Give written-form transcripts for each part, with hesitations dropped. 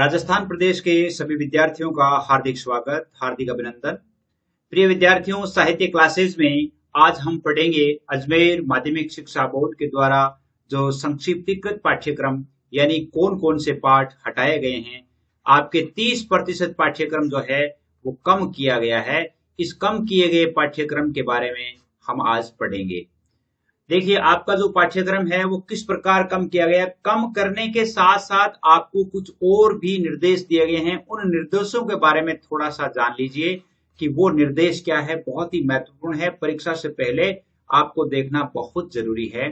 राजस्थान प्रदेश के सभी विद्यार्थियों का हार्दिक स्वागत, हार्दिक अभिनंदन। प्रिय विद्यार्थियों, साहित्य क्लासेस में आज हम पढ़ेंगे अजमेर माध्यमिक शिक्षा बोर्ड के द्वारा जो संक्षिप्तीकृत पाठ्यक्रम यानी कौन कौन से पाठ हटाए गए हैं। आपके 30% पाठ्यक्रम जो है वो कम किया गया है। इस कम किए गए पाठ्यक्रम के बारे में हम आज पढ़ेंगे। देखिए, आपका जो पाठ्यक्रम है वो किस प्रकार कम किया गया। कम करने के साथ साथ आपको कुछ और भी निर्देश दिए गए हैं। उन निर्देशों के बारे में थोड़ा सा जान लीजिए कि वो निर्देश क्या है। बहुत ही महत्वपूर्ण है, परीक्षा से पहले आपको देखना बहुत जरूरी है।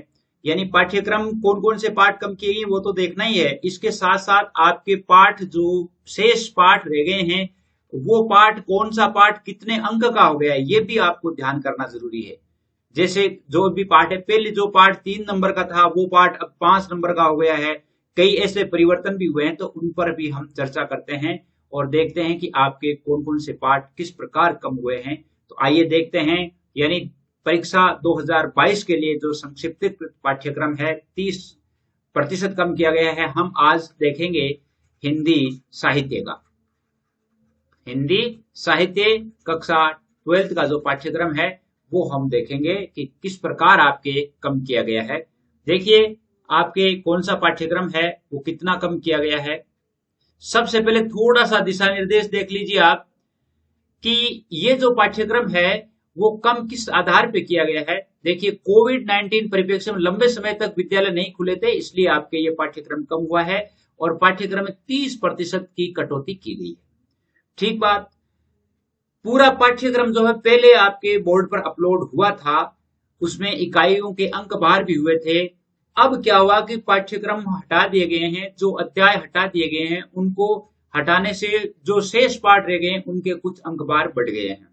यानी पाठ्यक्रम कौन कौन से पाठ कम किए गए वो तो देखना ही है। इसके साथ साथ आपके पाठ जो शेष पाठ रह गए हैं वो पाठ कौन सा पाठ कितने अंक का हो गया है ये भी आपको ध्यान करना जरूरी है। जैसे जो भी पाठ है, पहले जो पाठ 3 नंबर का था वो पाठ अब 5 नंबर का हो गया है। कई ऐसे परिवर्तन भी हुए हैं तो उन पर भी हम चर्चा करते हैं और देखते हैं कि आपके कौन कौन से पाठ किस प्रकार कम हुए हैं। तो आइए देखते हैं। यानी परीक्षा 2022 के लिए जो संक्षिप्त पाठ्यक्रम है 30% कम किया गया है। हम आज देखेंगे हिंदी साहित्य का। हिंदी साहित्य कक्षा 12th का जो पाठ्यक्रम है वो हम देखेंगे कि किस प्रकार आपके कम किया गया है। देखिए, आपके कौन सा पाठ्यक्रम है वो कितना कम किया गया है। सबसे पहले थोड़ा सा दिशा निर्देश देख लीजिए आप कि ये जो पाठ्यक्रम है वो कम किस आधार पे किया गया है। देखिए, कोविड-19 परिप्रेक्ष्य में लंबे समय तक विद्यालय नहीं खुले थे, इसलिए आपके ये पाठ्यक्रम कम हुआ है और पाठ्यक्रम में 30% की कटौती की गई है। ठीक बात। पूरा पाठ्यक्रम जो है पहले आपके बोर्ड पर अपलोड हुआ था, उसमें इकाइयों के अंक बाहर भी हुए थे। अब क्या हुआ कि पाठ्यक्रम हटा दिए गए हैं, जो अध्याय हटा दिए गए हैं उनको हटाने से जो शेष पाठ रह गए हैं उनके कुछ अंक बार बढ़ गए हैं।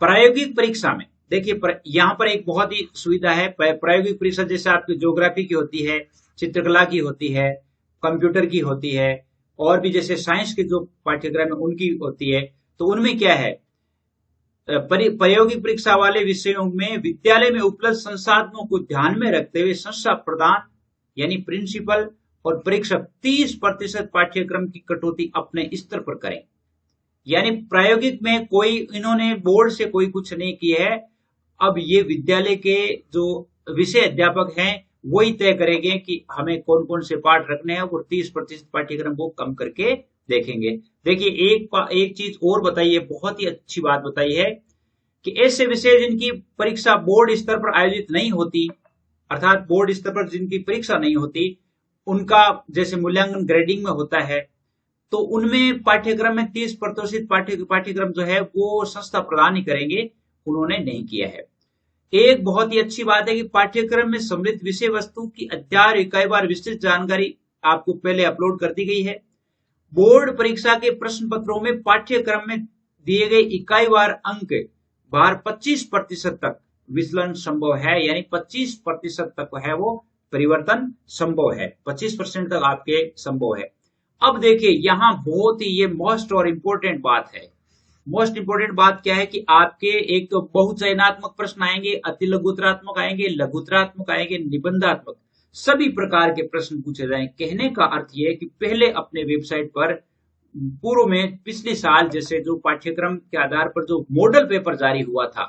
प्रायोगिक परीक्षा में देखिए, यहाँ पर एक बहुत ही सुविधा है। प्रायोगिक परीक्षा जैसे आपकी ज्योग्राफी की होती है, चित्रकला की होती है, कंप्यूटर की होती है और भी जैसे साइंस के जो पाठ्यक्रम है उनकी होती है। तो उनमें क्या है, प्रायोगिक परीक्षा वाले विषयों में विद्यालय में उपलब्ध संसाधनों को ध्यान में रखते हुए संस्था प्रधान यानी प्रिंसिपल और परीक्षक 30% पाठ्यक्रम की कटौती अपने स्तर पर करें। यानी प्रायोगिक में कोई इन्होंने बोर्ड से कोई कुछ नहीं किया है। अब ये विद्यालय के जो विषय अध्यापक हैं वही तय करेंगे कि हमें कौन कौन से पाठ रखने हैं और 30% पाठ्यक्रम को कम करके देखेंगे। देखिए, एक चीज और बताइए, बहुत ही अच्छी बात बताई है कि ऐसे विषय जिनकी परीक्षा बोर्ड स्तर पर आयोजित नहीं होती, अर्थात बोर्ड स्तर पर जिनकी परीक्षा नहीं होती, उनका जैसे मूल्यांकन ग्रेडिंग में होता है, तो उनमें पाठ्यक्रम में 30% पाठ्यक्रम जो है वो संस्था प्रदान ही करेंगे। उन्होंने नहीं किया है। एक बहुत ही अच्छी बात है कि पाठ्यक्रम में सम्मिलित विषय वस्तु की अध्याय इकाईवार विस्तृत जानकारी आपको पहले अपलोड कर दी गई है। बोर्ड परीक्षा के प्रश्न पत्रों में पाठ्यक्रम में दिए गए इकाईवार अंक बार 25% तक विचलन संभव है। यानी 25% तक है वो परिवर्तन संभव है। 25% तक आपके संभव है। अब देखिए, यहाँ बहुत ही ये मोस्ट और इम्पोर्टेंट बात है। मोस्ट इम्पोर्टेंट बात क्या है कि आपके एक तो बहुचयनात्मक प्रश्न आएंगे, अति लघुत्तरात्मक आएंगे, लघुत्तरात्मक आएंगे, निबंधात्मक, सभी प्रकार के प्रश्न पूछे जाएं। कहने का अर्थ यह है कि पहले अपने वेबसाइट पर पूर्व में पिछले साल जैसे जो पाठ्यक्रम के आधार पर जो मॉडल पेपर जारी हुआ था,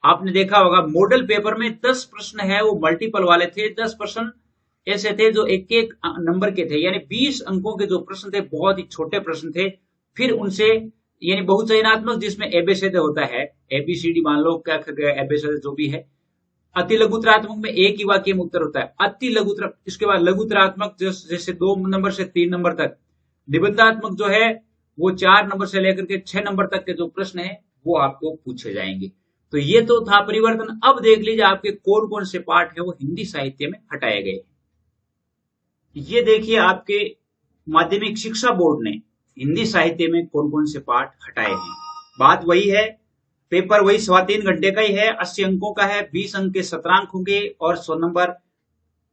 आपने देखा होगा मॉडल पेपर में 10 प्रश्न है वो मल्टीपल वाले थे। 10 प्रश्न ऐसे थे जो एक एक नंबर के थे, यानी 20 अंकों के जो प्रश्न थे बहुत ही छोटे प्रश्न थे। फिर उनसे यानी बहुचयनात्मक जिसमें एबीसीडी होता है, एबीसीडी मान लो, क्या एबीसीडी जो भी है। अति लघुत्तरात्मक में एक ही वाक्य में उत्तर होता है। अति लघुत्तरात्मक, इसके बाद लघुत्तरात्मक जैसे 2 नंबर से 3 नंबर तक। निबंधात्मक जो है वो 4 नंबर से लेकर के 6 नंबर तक के जो प्रश्न है वो आपको पूछे जाएंगे। तो ये तो था परिवर्तन। अब देख लीजिए आपके कौन कौन से पाठ है वो हिंदी साहित्य में हटाए गए। ये देखिए, आपके माध्यमिक शिक्षा बोर्ड ने हिंदी साहित्य में कौन कौन से पाठ हटाए हैं। बात वही है, पेपर वही 3.25 घंटे का ही है, 80 अंकों का है, 20 अंक के शतरांक होंगे और 100 नंबर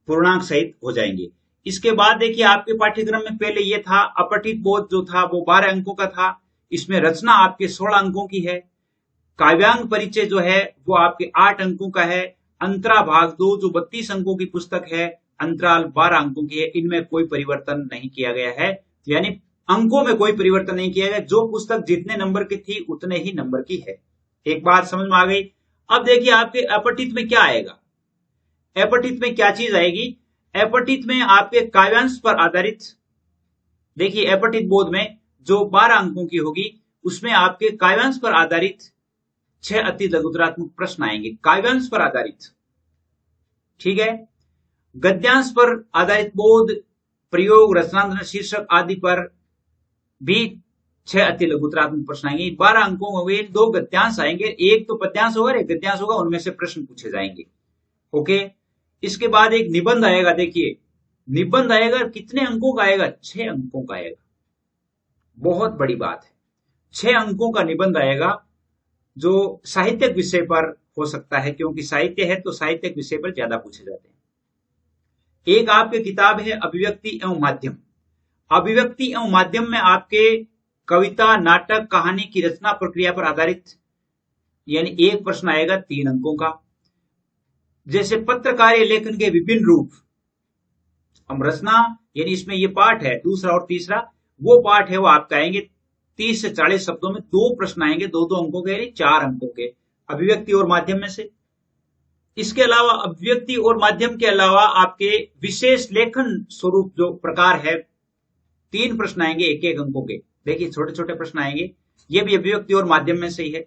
पूर्णांक सहित हो जाएंगे। इसके बाद देखिए, आपके पाठ्यक्रम में पहले ये था अपठित बोध जो था वो 12 अंकों का था। इसमें रचना आपके 16 अंकों की है। काव्यांग परिचय जो है वो आपके 8 अंकों का है। अंतरा भाग 2 जो 32 अंकों की पुस्तक है, अंतराल 12 अंकों की है। इनमें कोई परिवर्तन नहीं किया गया है। यानी अंकों में कोई परिवर्तन नहीं किया गया, जो पुस्तक जितने नंबर की थी उतने ही नंबर की है। एक बात समझ में आ गई। अब देखिए आपके अपठित में क्या आएगा, अपठित में क्या चीज आएगी, अपठित में आपके काव्यांश पर आधारित, देखिए अपठित बोध में जो 12 अंकों की होगी उसमें आपके काव्यांश पर आधारित 6 अति लघुतरात्मक प्रश्न आएंगे, काव्यांश पर आधारित, ठीक है। गद्यांश पर आधारित बोध, प्रयोग, रचनांतरण, शीर्षक आदि पर भी 6 अति लघुतरात्मक प्रश्न आएंगे। 12 अंकों होंगे, 2 गद्यांश आएंगे, एक तो पद्यांश होगा, एक गद्यांश होगा, उनमें से प्रश्न पूछे जाएंगे। ओके, इसके बाद एक निबंध आएगा। देखिए निबंध आएगा, कितने अंकों का आएगा, 6 अंकों का आएगा। बहुत बड़ी बात है, 6 अंकों का निबंध आएगा जो साहित्यिक विषय पर हो सकता है, क्योंकि साहित्य है तो साहित्यिक विषय पर ज्यादा पूछे जाते हैं। एक आपके किताब है अभिव्यक्ति एवं माध्यम। अभिव्यक्ति एवं माध्यम में आपके कविता, नाटक, कहानी की रचना प्रक्रिया पर आधारित, यानी एक प्रश्न आएगा 3 अंकों का। जैसे पत्रकारीय लेखन के विभिन्न रूप, हम रचना, यानी इसमें ये पाठ है दूसरा और तीसरा, वो पाठ है वो आपका आएंगे 30 से 40 शब्दों में 2 प्रश्न आएंगे, 2-2 अंकों के, यानी 4 अंकों के अभिव्यक्ति और माध्यम में से। इसके अलावा अभिव्यक्ति और माध्यम के अलावा आपके विशेष लेखन स्वरूप जो प्रकार है, 3 प्रश्न आएंगे 1-1 अंकों के। देखिए छोटे छोटे प्रश्न आएंगे, ये भी अभिव्यक्ति और माध्यम में से ही है।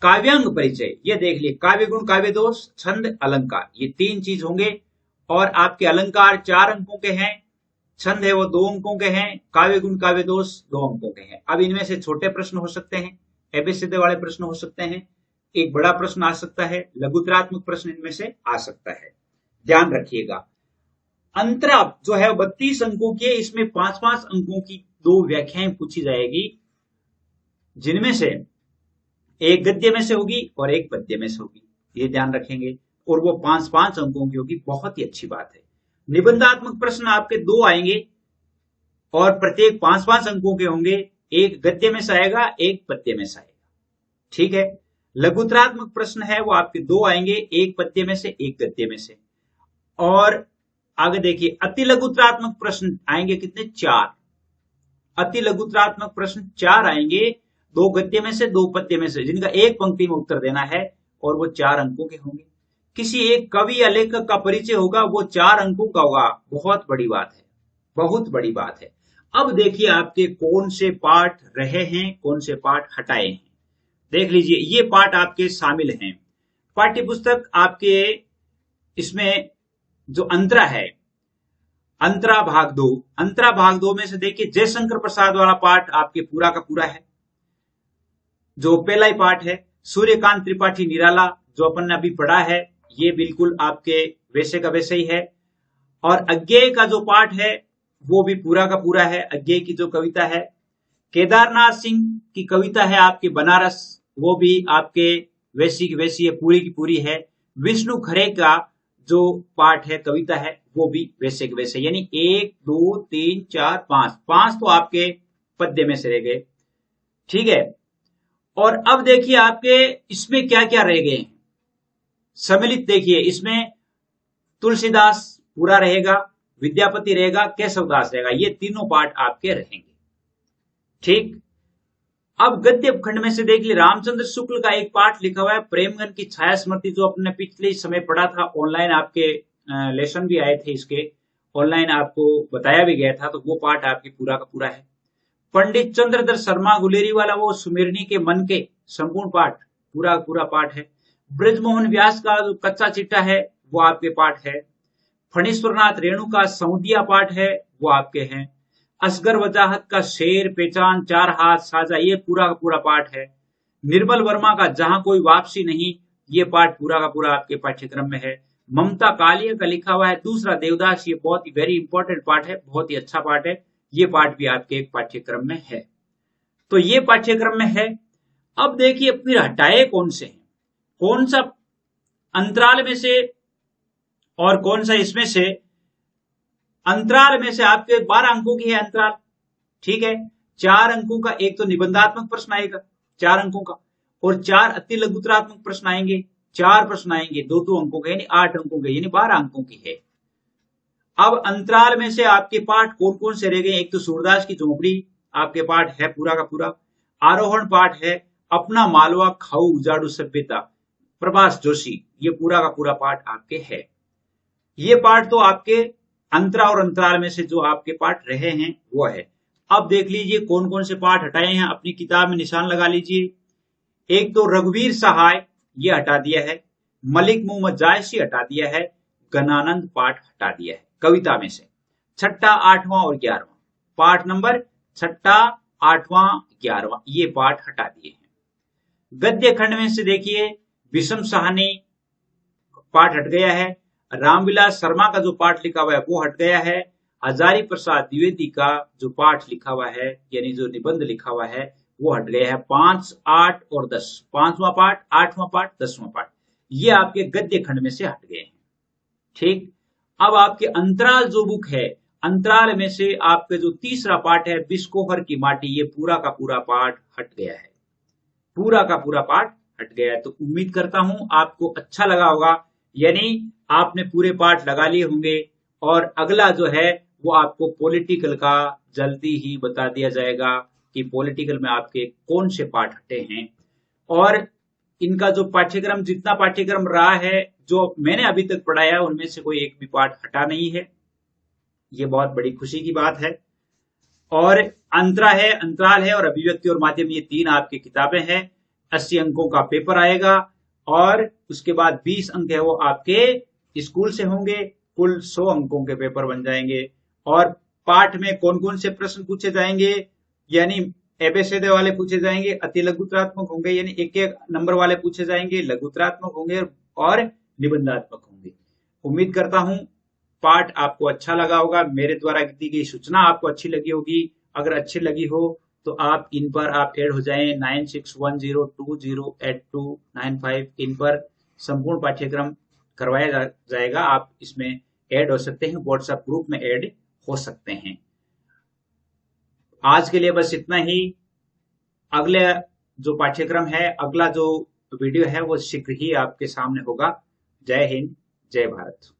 काव्यांग परिचय, ये देख लिए, काव्य गुण, काव्य दोष, छंद, अलंकार, ये 3 चीज होंगे। और आपके अलंकार 4 अंकों के हैं, छंद है वो 2 अंकों के हैं, काव्य गुण, काव्य दोष 2 अंकों के हैं। अब इनमें से छोटे प्रश्न हो सकते हैं, एबीसीडी वाले प्रश्न हो सकते हैं, एक बड़ा प्रश्न आ सकता है, लघुतरात्मक प्रश्न इनमें से आ सकता है, ध्यान रखिएगा। अंतरा जो है 32 अंकों की है, इसमें 5-5 अंकों की 2 व्याख्याएं पूछी जाएगी, जिनमें से एक गद्य में से होगी और एक पद्य में से होगी, ये ध्यान रखेंगे। और वो 5-5 अंकों की होगी, बहुत ही अच्छी बात है। निबंधात्मक प्रश्न आपके 2 आएंगे और प्रत्येक 5-5 अंकों के होंगे, एक गद्य में से आएगा, एक पद्य में से आएगा, ठीक है। लघुतरात्मक प्रश्न है वो आपके 2 आएंगे, एक पद्य में से, एक गद्य में से। और आगे देखिए अति लघुतरात्मक प्रश्न आएंगे कितने, 4। अति लघुतरात्मक प्रश्न 4 आएंगे, 2 गद्य में से, 2 पद्य में से, जिनका एक पंक्ति में उत्तर देना है, और वो 4 अंकों के होंगे। किसी एक कवि या लेखक का परिचय होगा, वो 4 अंकों का होगा, बहुत बड़ी बात है, बहुत बड़ी बात है। अब देखिए आपके कौन से पाठ रहे हैं, कौन से पाठ हटाए हैं, देख लीजिए। ये पाठ आपके शामिल हैं। पाठ्य पुस्तक आपके इसमें जो अंतरा है, अंतरा भाग 2, अंतरा भाग 2 में से देखिए जयशंकर प्रसाद वाला पाठ आपके पूरा का पूरा है, जो पहला ही पाठ है। सूर्यकांत त्रिपाठी निराला जो अपन ने अभी पढ़ा है, ये बिल्कुल आपके वैसे का वैसे ही है। और अज्ञेय का जो पाठ है वो भी पूरा का पूरा है, अज्ञेय की जो कविता है। केदारनाथ सिंह की कविता है आपके बनारस, वो भी आपके वैसी की वैसी है, पूरी की पूरी है। विष्णु खरे का जो पाठ है, कविता है, वो भी वैसे के वैसे, यानी 1, 2, 3, 4, 5 तो आपके पद्य में से रह गए, ठीक है। और अब देखिए आपके इसमें क्या क्या रह गए हैं सम्मिलित। देखिए इसमें तुलसीदास पूरा रहेगा, विद्यापति रहेगा, केशवदास रहेगा, ये तीनों पाठ आपके रहेंगे, ठीक। अब गद्य खंड में से देख लीजिए, रामचंद्र शुक्ल का एक पाठ लिखा हुआ है, प्रेमगन की छाया स्मृति, जो अपने पिछले समय पढ़ा था, ऑनलाइन आपके लेसन भी आए थे इसके, ऑनलाइन आपको बताया भी गया था, तो वो पाठ आपके पूरा का पूरा है। पंडित चंद्रधर शर्मा गुलेरी वाला वो सुमेरनी के मन के संपूर्ण पाठ, पूरा पूरा पाठ है। ब्रजमोहन व्यास का जो कच्चा चिट्ठा है वो आपके पाठ है। फणीश्वरनाथ रेणु का सौंदिया पाठ है, वो आपके हैं। असगर वजाहत का शेर, पहचान, 4 हाथ, साजा, ये पूरा का पूरा पाठ है। निर्मल वर्मा का जहां कोई वापसी नहीं, ये पाठ पूरा का पूरा आपके पाठ्यक्रम में है। ममता कालिया का लिखा हुआ है दूसरा देवदास, ये बहुत ही वेरी इंपॉर्टेंट पाठ है, बहुत ही अच्छा पाठ है, ये पाठ भी आपके एक पाठ्यक्रम में है, तो ये पाठ्यक्रम में है। अब देखिए फिर हटाए कौन से हैं, कौन सा अंतराल में से और कौन सा इसमें से। अंतराल में से आपके 12 अंकों की है अंतराल, ठीक है। 4 अंकों का एक तो निबंधात्मक प्रश्न आएगा 4 अंकों का, और 4 अति लघुतरात्मक प्रश्न आएंगे, 4 प्रश्न आएंगे 2-2 अंकों के, यानी 8 अंकों के, यानी 12 अंकों की है। अब अंतराल में से आपके पाठ कौन कौन से रह गए? एक तो सूरदास की झोपड़ी आपके पाठ है पूरा का पूरा। आरोहण पाठ है अपना मालवा खाऊ उजाड़ू सभ्यता, प्रभास जोशी, ये पूरा का पूरा पाठ आपके है। ये पाठ तो आपके अंतरा और अंतराल में से जो आपके पाठ रहे हैं वो है। अब देख लीजिए कौन कौन से पाठ हटाए हैं, अपनी किताब में निशान लगा लीजिए। एक तो रघुवीर सहाय ये हटा दिया है, मलिक मोहम्मद जायसी हटा दिया है, गणानंद पाठ हटा दिया है कविता में से। छठा, आठवां और 11वां पाठ नंबर, छठा, आठवां, 11वां ये पाठ हटा दिए हैं। गद्य खंड में से देखिए विषम साहनी पाठ हट गया है, रामविलास शर्मा का जो पाठ लिखा हुआ है वो हट गया है, हजारी प्रसाद द्विवेदी का जो पाठ लिखा हुआ है यानी जो निबंध लिखा हुआ है वो हट गया है। 5, 8 और 10, 5वां पाठ, 8वां पाठ, 10वां पाठ ये आपके गद्य खंड में से हट गए हैं। ठीक, अब आपके अंतराल जो बुक है, अंतराल में से आपके जो तीसरा पाठ है बिस्कोहर की माटी, ये पूरा का पूरा पाठ हट गया है, पूरा का पूरा पाठ हट गया है। तो उम्मीद करता हूं आपको अच्छा लगा होगा, यानी आपने पूरे पाठ लगा लिए होंगे। और अगला जो है वो आपको पॉलिटिकल का जल्दी ही बता दिया जाएगा कि पॉलिटिकल में आपके कौन से पाठ हटे हैं। और इनका जो पाठ्यक्रम, जितना पाठ्यक्रम रहा है जो मैंने अभी तक पढ़ाया है उनमें से कोई एक भी पाठ हटा नहीं है, ये बहुत बड़ी खुशी की बात है। और अंतरा है, अंतराल है और अभिव्यक्ति और माध्यम, ये 3 आपकी किताबें हैं। 80 अंकों का पेपर आएगा और उसके बाद 20 अंक है वो आपके स्कूल से होंगे, कुल 100 अंकों के पेपर बन जाएंगे। और पाठ में कौन कौन से प्रश्न पूछे जाएंगे, यानी एबेसेदे वाले पूछे जाएंगे, अति लघुतरात्मक होंगे यानी 1-1 नंबर वाले पूछे जाएंगे, लघुतरात्मक होंगे और निबंधात्मक होंगे। उम्मीद करता हूं पाठ आपको अच्छा लगा होगा, मेरे द्वारा दी गई सूचना आपको अच्छी लगी होगी। अगर अच्छी लगी हो तो आप इन पर आप ऐड हो जाएं 9610208295, इन पर संपूर्ण पाठ्यक्रम करवाया जाएगा। आप इसमें ऐड हो सकते हैं, व्हाट्सएप ग्रुप में ऐड हो सकते हैं। आज के लिए बस इतना ही। अगले जो पाठ्यक्रम है, अगला जो वीडियो है वो शीघ्र ही आपके सामने होगा। जय हिंद, जय भारत।